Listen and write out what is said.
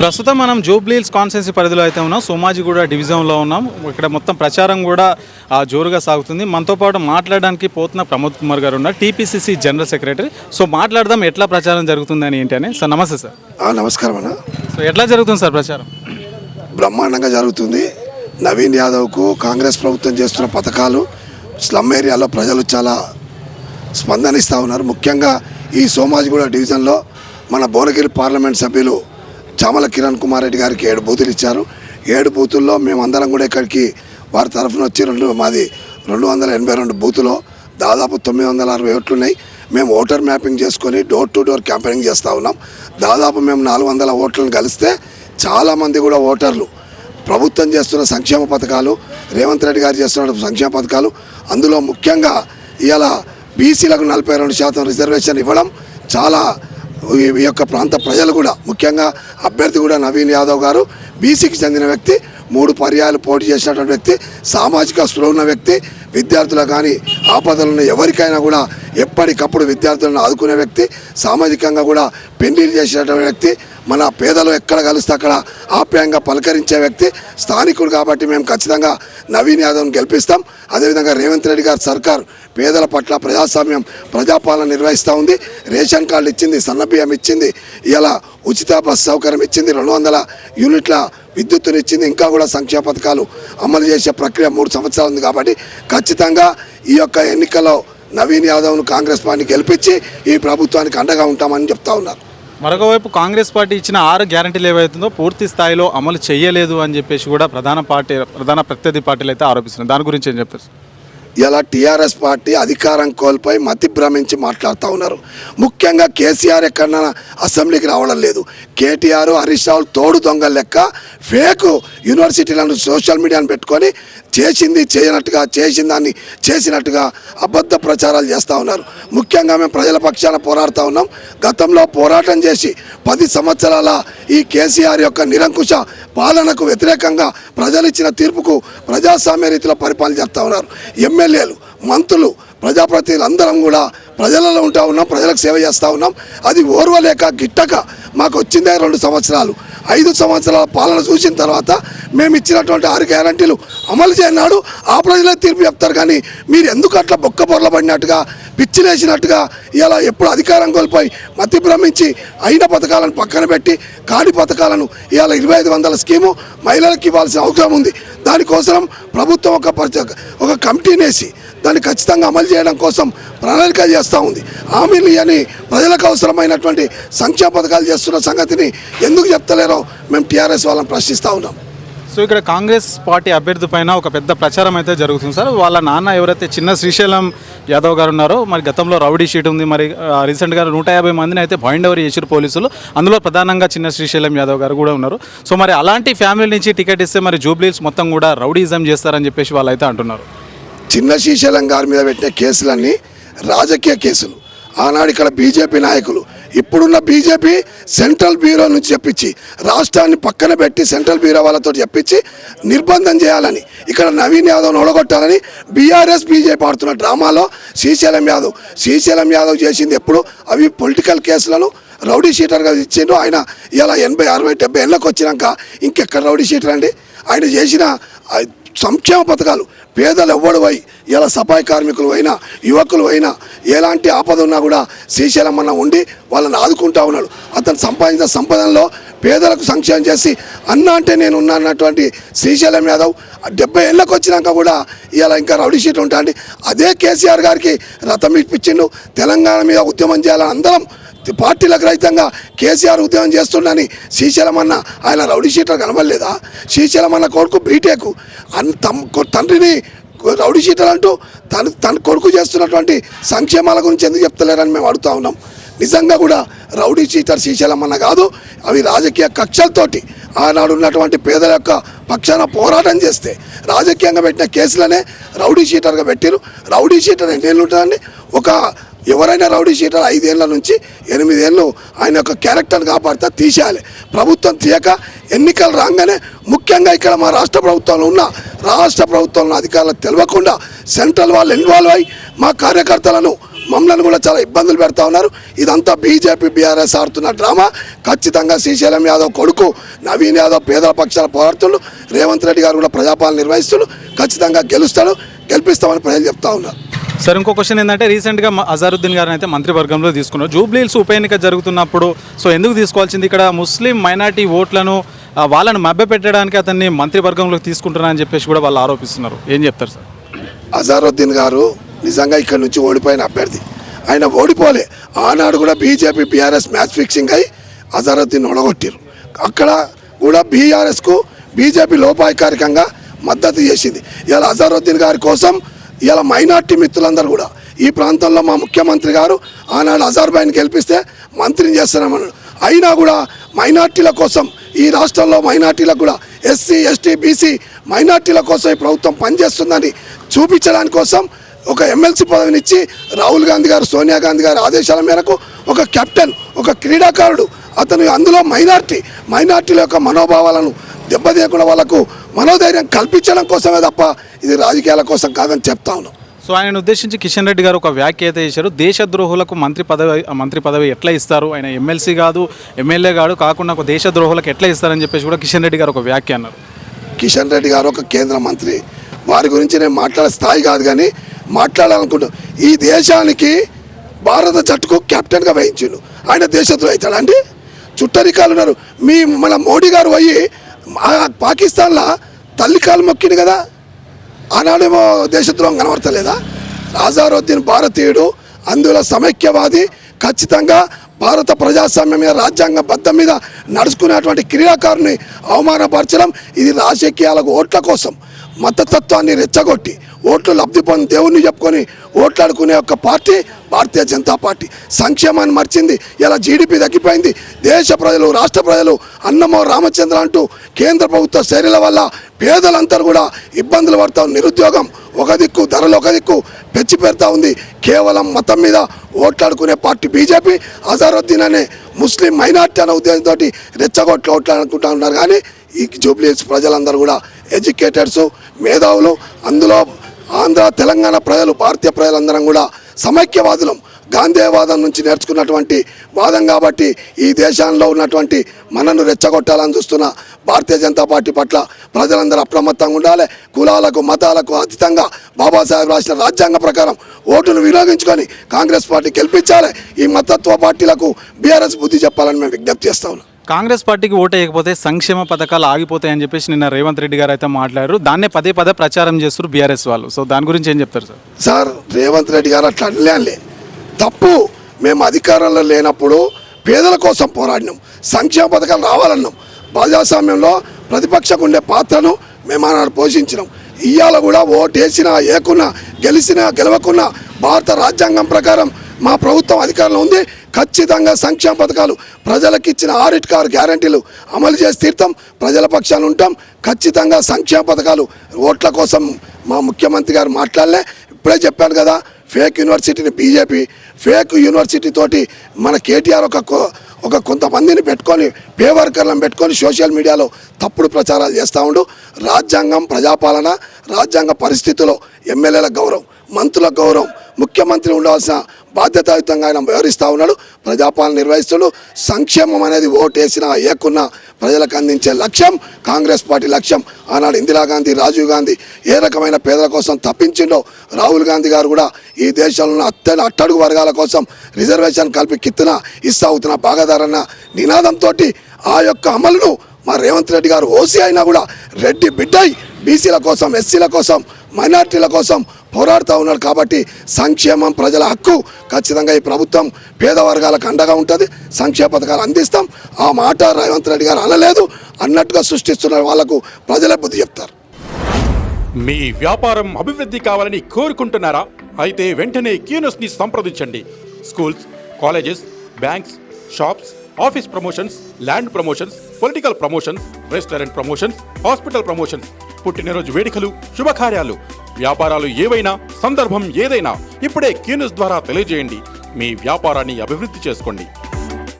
ప్రస్తుతం మనం జూబ్లీహిల్స్ కాన్స్టిట్యున్సీ పరిధిలో అయితే ఉన్నాం. సోమాజిగూడ డివిజన్లో ఉన్నాం. ఇక్కడ మొత్తం ప్రచారం కూడా జోరుగా సాగుతుంది. మనతో పాటు మాట్లాడడానికి పోతున్న ప్రమోద్ కుమార్ గారు ఉన్నారు, టీపీసీసీ జనరల్ సెక్రటరీ. సో మాట్లాడదాం ఎట్లా ప్రచారం జరుగుతుందని ఏంటి అని. సార్ నమస్తే సార్. నమస్కారం అన్న. సో ఎట్లా జరుగుతుంది సార్ ప్రచారం? బ్రహ్మాండంగా జరుగుతుంది. నవీన్ యాదవ్కు కాంగ్రెస్ ప్రభుత్వం చేస్తున్న పథకాలు స్లమ్ ఏరియాలో ప్రజలు చాలా స్పందనిస్తూ ఉన్నారు. ముఖ్యంగా ఈ సోమాజిగూడ డివిజన్లో మన భువనగిరి పార్లమెంట్ సభ్యులు చామల కిరణ్ కుమార్ రెడ్డి గారికి 7 బూతులు ఇచ్చారు. 7 బూతుల్లో మేమందరం కూడా ఇక్కడికి వారి తరఫున వచ్చి మాది 282 బూతులో దాదాపు 960 ఓట్లు ఉన్నాయి. మేము ఓటర్ మ్యాపింగ్ చేసుకొని డోర్ టు డోర్ క్యాంపెయినింగ్ చేస్తూ ఉన్నాం. దాదాపు మేము 400 ఓట్లను కలిస్తే చాలామంది కూడా ఓటర్లు ప్రభుత్వం చేస్తున్న సంక్షేమ పథకాలు, రేవంత్ రెడ్డి గారు చేస్తున్న సంక్షేమ పథకాలు, అందులో ముఖ్యంగా ఇవాళ బీసీలకు 42% రిజర్వేషన్ ఇవ్వడం చాలా ఈ యొక్క ప్రాంత ప్రజలు కూడా, ముఖ్యంగా అభ్యర్థి కూడా నవీన్ యాదవ్ గారు బీసీకి చెందిన వ్యక్తి, 3 పర్యాయాలు పోటీ చేసినటువంటి వ్యక్తి, సామాజిక స్పృహ ఉన్న వ్యక్తి, విద్యార్థులు కానీ ఆపదలను ఎవరికైనా కూడా ఎప్పటికప్పుడు విద్యార్థులను ఆదుకునే వ్యక్తి, సామాజికంగా కూడా పెళ్లిళ్ళు చేసినటువంటి వ్యక్తి, మన పేదలు ఎక్కడ కలిస్తే అక్కడ ఆప్యాయంగా పలకరించే వ్యక్తి, స్థానికుడు. కాబట్టి మేము ఖచ్చితంగా నవీన్ యాదవ్ని గెలిపిస్తాం. అదేవిధంగా రేవంత్ రెడ్డి గారి సర్కార్ పేదల పట్ల ప్రజాస్వామ్యం, ప్రజాపాలన నిర్వహిస్తూ ఉంది. రేషన్ కార్డులు ఇచ్చింది, సన్నబియ్యం ఇచ్చింది, ఇలా ఉచిత బస్సు సౌకర్యం ఇచ్చింది, 200 యూనిట్ల విద్యుత్తుని ఇచ్చింది. ఇంకా కూడా సంక్షేమ పథకాలు అమలు చేసే ప్రక్రియ 3 సంవత్సరాలు ఉంది. కాబట్టి ఖచ్చితంగా ఈ యొక్క ఎన్నికల్లో నవీన్ యాదవ్ను కాంగ్రెస్ పార్టీ గెలిపించి ఈ ప్రభుత్వానికి అండగా ఉంటామని చెప్తా ఉన్నారు. మరొకవైపు కాంగ్రెస్ పార్టీ ఇచ్చిన 6 గ్యారంటీలు ఏవైతుందో పూర్తి స్థాయిలో అమలు చేయలేదు అని చెప్పేసి కూడా ప్రధాన ప్రత్యర్థి పార్టీలు అయితే ఆరోపిస్తున్నారు. దాని గురించి ఏం చెప్తారు? ఇలా టీఆర్ఎస్ పార్టీ అధికారం కోల్పోయి మతి భ్రమించి మాట్లాడుతూ ఉన్నారు. ముఖ్యంగా కేసీఆర్ ఎక్కడన్నా అసెంబ్లీకి రావడం లేదు. కేటీఆర్, హరీష్ రావు తోడు దొంగల లెక్క ఫేక్ యూనివర్సిటీలను సోషల్ మీడియాను పెట్టుకొని చేసింది చేయనట్టుగా, చేసిన దాన్ని చేసినట్టుగా అబద్ధ ప్రచారాలు చేస్తూ ఉన్నారు. ముఖ్యంగా మేము ప్రజల పక్షాన పోరాడుతూ ఉన్నాం. గతంలో పోరాటం చేసి 10 సంవత్సరాల ఈ కేసీఆర్ యొక్క నిరంకుశ పాలనకు వ్యతిరేకంగా ప్రజలు ఇచ్చిన తీర్పుకు ప్రజాస్వామ్య రీతిలో పరిపాలన చేస్తూ ఉన్నారు. ఎమ్మెల్యేలు, మంత్రులు, ప్రజాప్రతినిధులు అందరం కూడా ప్రజలలో ఉంటా ఉన్నాం, ప్రజలకు సేవ చేస్తూ ఉన్నాం. అది ఓర్వలేక గిట్టక మాకు వచ్చిందే 2 సంవత్సరాలు. 5 సంవత్సరాల పాలన చూసిన తర్వాత మేము ఇచ్చినటువంటి 6 గ్యారంటీలు అమలు చేయనాడు ఆ ప్రజలే తీర్పు చెప్తారు. కానీ మీరు ఎందుకు అట్లా బొక్క పొరల పడినట్టుగా, పిచ్చిలేసినట్టుగా ఇలా ఎప్పుడు అధికారం కోల్పోయి మతి భ్రమించి అయిన పథకాలను పక్కన పెట్టి కాడి పథకాలను ఇవాళ 2500 స్కీము మహిళలకు ఇవ్వాల్సిన అవసరం ఉంది. దానికోసం ప్రభుత్వం ఒక కమిటీని వేసి దాన్ని ఖచ్చితంగా అమలు చేయడం కోసం ప్రణాళిక చేస్తూ ఉంది. హామీలు అని ప్రజలకు అవసరమైనటువంటి సంక్షేమ పథకాలు చేస్తున్న సంగతిని ఎందుకు చెప్తలేరో మేము టీఆర్ఎస్ వాళ్ళని ప్రశ్నిస్తూ ఉన్నాం. సో ఇక్కడ కాంగ్రెస్ పార్టీ అభ్యర్థి పైన ఒక పెద్ద ప్రచారం అయితే జరుగుతుంది సార్. వాళ్ళ నాన్న ఎవరైతే చిన్న శ్రీశైలం యాదవ్ గారు ఉన్నారో, మరి గతంలో రౌడీ షీట్ ఉంది, మరి రీసెంట్గా 150 మందిని అయితే బైండ్ ఓవర్ చేసారు పోలీసులు. అందులో ప్రధానంగా చిన్న శ్రీశైలం యాదవ్ గారు కూడా ఉన్నారు. సో మరి అలాంటి ఫ్యామిలీ నుంచి టికెట్ ఇస్తే మరి జూబ్లీహిల్స్ మొత్తం కూడా రౌడీజం చేస్తారని చెప్పేసి వాళ్ళు అయితే అంటున్నారు. చిన్న శ్రీశైలం గారి మీద పెట్టిన కేసులన్నీ రాజకీయ కేసులు. ఆనాడు ఇక్కడ బీజేపీ నాయకులు, ఇప్పుడున్న బీజేపీ సెంట్రల్ బ్యూరో నుంచి చెప్పించి రాష్ట్రాన్ని పక్కన పెట్టి సెంట్రల్ బ్యూరో వాళ్ళతో చెప్పించి నిర్బంధం చేయాలని, ఇక్కడ నవీన్ యాదవ్ను ఓడగొట్టాలని బీఆర్ఎస్ బీజేపీ ఆడుతున్న డ్రామాలో శ్రీశైలం యాదవ్ చేసింది ఎప్పుడు అవి పొలిటికల్ కేసులను రౌడీ షీటర్గా ఇచ్చిండు. ఆయన ఇలా 80, 60, 70 ఏళ్ళకి వచ్చినాక ఇంకెక్కడ రౌడీ షీటర్ అండి? ఆయన చేసిన సంక్షేమ పథకాలు పేదలు ఎవ్వడువై ఇలా సఫాయి కార్మికులు అయినా, యువకులు అయినా, ఎలాంటి ఆపద ఉన్నా కూడా శ్రీశైలం అన్న ఉండి వాళ్ళని ఆదుకుంటూ ఉన్నాడు. అతను సంపాదించిన సంపదనలో పేదలకు సంక్షేమం చేసి అన్న అంటే నేను ఉన్నా అన్నటువంటి శ్రీశైలం యాదవ్ 70 ఏళ్ళకి వచ్చినాక కూడా ఇలా ఇంకా రౌడీ షీట్ ఉంటా అండి. అదే కేసీఆర్ గారికి రథం ఇప్పించిండు. తెలంగాణ మీద ఉద్యమం చేయాలని అందరం పార్టీలకు రహితంగా కేసీఆర్ ఉద్యమం చేస్తుండని శ్రీశైలం అన్న ఆయన రౌడీ షీటర్ కనబడలేదా? శ్రీశైలం అన్న కొడుకు బీటెక్ తండ్రిని రౌడీ షీటర్ అంటూ తన కొడుకు చేస్తున్నటువంటి సంక్షేమాల గురించి ఎందుకు చెప్తలేరని మేము అడుగుతూ ఉన్నాం. నిజంగా కూడా రౌడీ షీటర్ శ్రీశైలం అన్న కాదు, అవి రాజకీయ కక్షలతోటి ఆనాడు ఉన్నటువంటి పేదల యొక్క పక్షాన పోరాటం చేస్తే రాజకీయంగా పెట్టిన కేసులనే రౌడీ షీటర్గా పెట్టారు. రౌడీ షీటర్ ఎన్నేళ్ళు ఉంటుందండి? ఎవరైనా రౌడీ షీటర్ 5 ఏళ్ళ నుంచి 8 ఏళ్ళు ఆయన యొక్క క్యారెక్టర్ని కాపాడితే తీసేయాలి. ప్రభుత్వం తీయక ఎన్నికలు రాగానే ముఖ్యంగా ఇక్కడ మా రాష్ట్ర ప్రభుత్వంలో అధికారులకు తెలియకుండా సెంట్రల్ వాళ్ళు ఇన్వాల్వ్ అయ్యి మా కార్యకర్తలను, మమ్మల్ని కూడా చాలా ఇబ్బందులు పెడతా ఉన్నారు. ఇదంతా బీజేపీ బీఆర్ఎస్ ఆడుతున్న డ్రామా. ఖచ్చితంగా శ్రీశైలం యాదవ్ కొడుకు నవీన్ యాదవ్ పేదల పక్షాల పోరాడుతులు, రేవంత్ రెడ్డి గారు కూడా ప్రజాపాలన నిర్వహిస్తులు, ఖచ్చితంగా గెలుస్తాడు, గెలిపిస్తామని ప్రజలు చెప్తా ఉన్నారు. సార్ ఇంకో క్వశ్చన్ ఏంటంటే రీసెంట్గా అజారుద్దీన్ గారిని అయితే మంత్రివర్గంలో తీసుకున్నారు. జూబ్లీహిల్స్ ఉప ఎన్నిక జరుగుతున్నప్పుడు సో ఎందుకు తీసుకోవాల్సింది? ఇక్కడ ముస్లిం మైనార్టీ ఓట్లను వాళ్ళని మభ్యపెట్టడానికి అతన్ని మంత్రివర్గంలోకి తీసుకుంటున్నారని చెప్పేసి కూడా వాళ్ళు ఆరోపిస్తున్నారు. ఏం చెప్తారు సార్? అజారుద్దీన్ గారు నిజంగా ఇక్కడ నుంచి ఓడిపోయిన అభ్యర్థి. ఆయన ఓడిపోలే. ఆనాడు కూడా బీజేపీ బీఆర్ఎస్ మ్యాచ్ ఫిక్సింగ్ అయి అజారుద్దీన్ ఓడగొట్టారు. అక్కడ కూడా బీఆర్ఎస్కు బీజేపీ లోపాయకారికంగా మద్దతు చేసింది. ఇలా అజారుద్దీన్ గారి కోసం ఇలా మైనార్టీ మిత్రులందరూ కూడా ఈ ప్రాంతంలో మా ముఖ్యమంత్రి గారు ఆనాడు అజార్బాయిని గెలిపిస్తే మంత్రిని చేస్తారన్నాడు. అయినా కూడా మైనార్టీల కోసం ఈ రాష్ట్రంలో మైనార్టీలకు కూడా ఎస్సీ ఎస్టీ బీసీ మైనార్టీల కోసం ఈ ప్రభుత్వం పనిచేస్తుందని చూపించడానికి కోసం ఒక ఎమ్మెల్సీ పదవినిచ్చి రాహుల్ గాంధీ గారు సోనియా గాంధీ గారి ఆదేశాల మేరకు ఒక కెప్టెన్, ఒక క్రీడాకారుడు అతను అందులో మైనార్టీల యొక్క మనోభావాలను దెబ్బతీయకుండా వాళ్ళకు మనోధైర్యం కల్పించడం కోసమే తప్ప ఇది రాజకీయాల కోసం కాదని చెప్తా ఉన్నాం. సో ఆయన ఉద్దేశించి కిషన్ రెడ్డి గారు ఒక వ్యాఖ్య అయితే చేశారు. దేశద్రోహులకు మంత్రి పదవి ఎట్లా ఇస్తారు? ఆయన ఎమ్మెల్సీ కాదు, ఎమ్మెల్యే కాదు, కాకుండా ఒక దేశద్రోహులకు ఎట్లా ఇస్తారని చెప్పేసి కూడా కిషన్ రెడ్డి గారు ఒక వ్యాఖ్య అన్నారు. కిషన్ రెడ్డి గారు ఒక కేంద్ర మంత్రి, వారి గురించి నేను మాట్లాడే స్థాయి కాదు, కానీ మాట్లాడాలనుకుంటున్నాను. ఈ దేశానికి భారత జట్టుకు కెప్టెన్గా వహించిండు. ఆయన దేశద్రోహి అవుతాడండి? చుట్టరికాలు ఉన్నారు. మన మోడీ గారు పోయి పాకిస్తాన్లో తల్లికాలు మొక్కిండు కదా, ఆనాడేమో దేశద్రోహం కనబడతలేదా? అజారుద్దీన్ భారతీయుడు, అందులో సమైక్యవాది, ఖచ్చితంగా భారత ప్రజాస్వామ్యం మీద రాజ్యాంగబద్ధం మీద నడుచుకునేటువంటి క్రీడాకారుని అవమానపరచడం ఇది రాజకీయాలకు ఓట్ల కోసం మతతత్వాన్ని రెచ్చగొట్టి ఓట్లు లబ్ధి పొంది దేవుణ్ణి చెప్పుకొని ఓట్లాడుకునే ఒక పార్టీ భారతీయ జనతా పార్టీ. సంక్షేమాన్ని మర్చింది. ఇలా జీడిపి తగ్గిపోయింది. దేశ ప్రజలు, రాష్ట్ర ప్రజలు అన్నమో రామచంద్ర అంటూ కేంద్ర ప్రభుత్వ చర్యల వల్ల పేదలందరూ కూడా ఇబ్బందులు పడతా, నిరుద్యోగం ఒక దిక్కు, ధరలు ఒక దిక్కు పెంచి పెడతా ఉంది. కేవలం మతం మీద ఓట్లాడుకునే పార్టీ బీజేపీ. అజారుద్దీన్ అనే ముస్లిం మైనార్టీ అనే ఉద్దేశంతో రెచ్చగొట్లు ఓట్లాడుకుంటా ఉన్నారు. కానీ ఈ జూబ్లీహిల్స్ ప్రజలందరూ కూడా ఎడ్యుకేటెడ్స్, మేధావులు, అందులో ఆంధ్ర తెలంగాణ ప్రజలు, భారతీయ ప్రజలందరం కూడా సమైక్యవాదులం. గాంధేయవాదం నుంచి నేర్చుకున్నటువంటి వాదం కాబట్టి ఈ దేశంలో ఉన్నటువంటి మనను రెచ్చగొట్టాలని చూస్తున్న భారతీయ జనతా పార్టీ పట్ల ప్రజలందరూ అప్రమత్తంగా ఉండాలి. కులాలకు మతాలకు అతీతంగా బాబాసాహెబ్ రాసిన రాజ్యాంగ ప్రకారం ఓటును వినియోగించుకొని కాంగ్రెస్ పార్టీ గెలిపించాలి. ఈ మతత్వ పార్టీలకు బీఆర్ఎస్ బుద్ధి చెప్పాలని మేము విజ్ఞప్తి చేస్తా ఉన్నాం. కాంగ్రెస్ పార్టీకి ఓటు వేయకపోతే సంక్షేమ పథకాలు ఆగిపోతాయని చెప్పేసి నిన్న రేవంత్ రెడ్డి గారు అయితే మాట్లాడారు. దాన్నే పదే ప్రచారం చేస్తారు బీఆర్ఎస్ వాళ్ళు. సో దాని గురించి ఏం చెప్తారు సార్? సార్, రేవంత్ రెడ్డి గారు అట్లా అనలే. తప్పు. మేము అధికారంలో లేనప్పుడు పేదల కోసం పోరాడినాం, సంక్షేమ పథకాలు రావాలన్నాం. ప్రజాస్వామ్యంలో ప్రతిపక్షకు ఉండే పాత్రను మేము ఆనాడు పోషించినాం. ఇవాళ కూడా ఓటు వేసినా, ఏకున్నా, గెలిచినా, గెలవకున్నా భారత రాజ్యాంగం ప్రకారం మా ప్రభుత్వం అధికారంలో ఉంది. ఖచ్చితంగా సంక్షేమ పథకాలు, ప్రజలకు ఇచ్చిన ఆడిట్ కార్ గ్యారంటీలు అమలు చేసి తీర్థం. ప్రజల పక్షాన ఉంటాం. ఖచ్చితంగా సంక్షేమ పథకాలు ఓట్ల కోసం మా ముఖ్యమంత్రి గారు మాట్లాడలే. ఇప్పుడే చెప్పాను కదా, ఫేక్ యూనివర్సిటీని బీజేపీ ఫేక్ యూనివర్సిటీ తోటి మన కేటీఆర్ ఒక కొంతమందిని పెట్టుకొని, పే వర్కర్లను పెట్టుకొని సోషల్ మీడియాలో తప్పుడు ప్రచారాలు చేస్తూ ఉండు. రాజ్యాంగం, ప్రజాపాలన, రాజ్యాంగ పరిస్థితుల్లో ఎమ్మెల్యేల గౌరవం, మంత్రుల గౌరవం, ముఖ్యమంత్రి ఉండవలసిన బాధ్యతాయుతంగా ఆయన వ్యవహరిస్తూ ఉన్నాడు. ప్రజాపాలన నిర్వహిస్తున్నాడు. సంక్షేమం అనేది ఓటు వేసినా, ఏకున్నా ప్రజలకు అందించే లక్ష్యం కాంగ్రెస్ పార్టీ లక్ష్యం. ఆనాడు ఇందిరాగాంధీ, రాజీవ్ గాంధీ ఏ రకమైన పేదల కోసం తప్పించిండో, రాహుల్ గాంధీ గారు కూడా ఈ దేశంలో అట్టడుగు వర్గాల కోసం రిజర్వేషన్ కలిపి కిత్తున ఇస్తా అవుతున్న భాగదారన్న నినాదంతో ఆ యొక్క అమలును మా రేవంత్ రెడ్డి గారు ఓసీ అయినా కూడా రెడ్డి బిడ్డై బీసీల కోసం, ఎస్సీల కోసం, మైనార్టీల కోసం పోరాడుతూ ఉన్నాడు. కాబట్టి సంక్షేమం ప్రజల హక్కు. ఖచ్చితంగా ఈ ప్రభుత్వం పేద వర్గాలకు అండగా ఉంటుంది. సంక్షేమ పథకాలు అందిస్తాం. ఆ మాట రేవంత్ రెడ్డి గారు అనలేదు, అన్నట్టుగా సృష్టిస్తున్న వాళ్లకు ప్రజలే బుద్ధి చెప్తారు. మీ వ్యాపారం అభివృద్ధి కావాలని కోరుకుంటున్నారా? అయితే వెంటనే క్యూనస్ని సంప్రదించండి. Schools, colleges, banks, shops, office promotions, land promotions, political promotions, restaurant promotions, hospital promotions, పుట్టినరోజు వేడుకలు, శుభకార్యాలు, వ్యాపారాలు ఏవైనా, సందర్భం ఏదైనా ఇప్పుడే క్యూనస్ ద్వారా తెలియజేయండి. మీ వ్యాపారాన్ని అభివృద్ధి చేసుకోండి.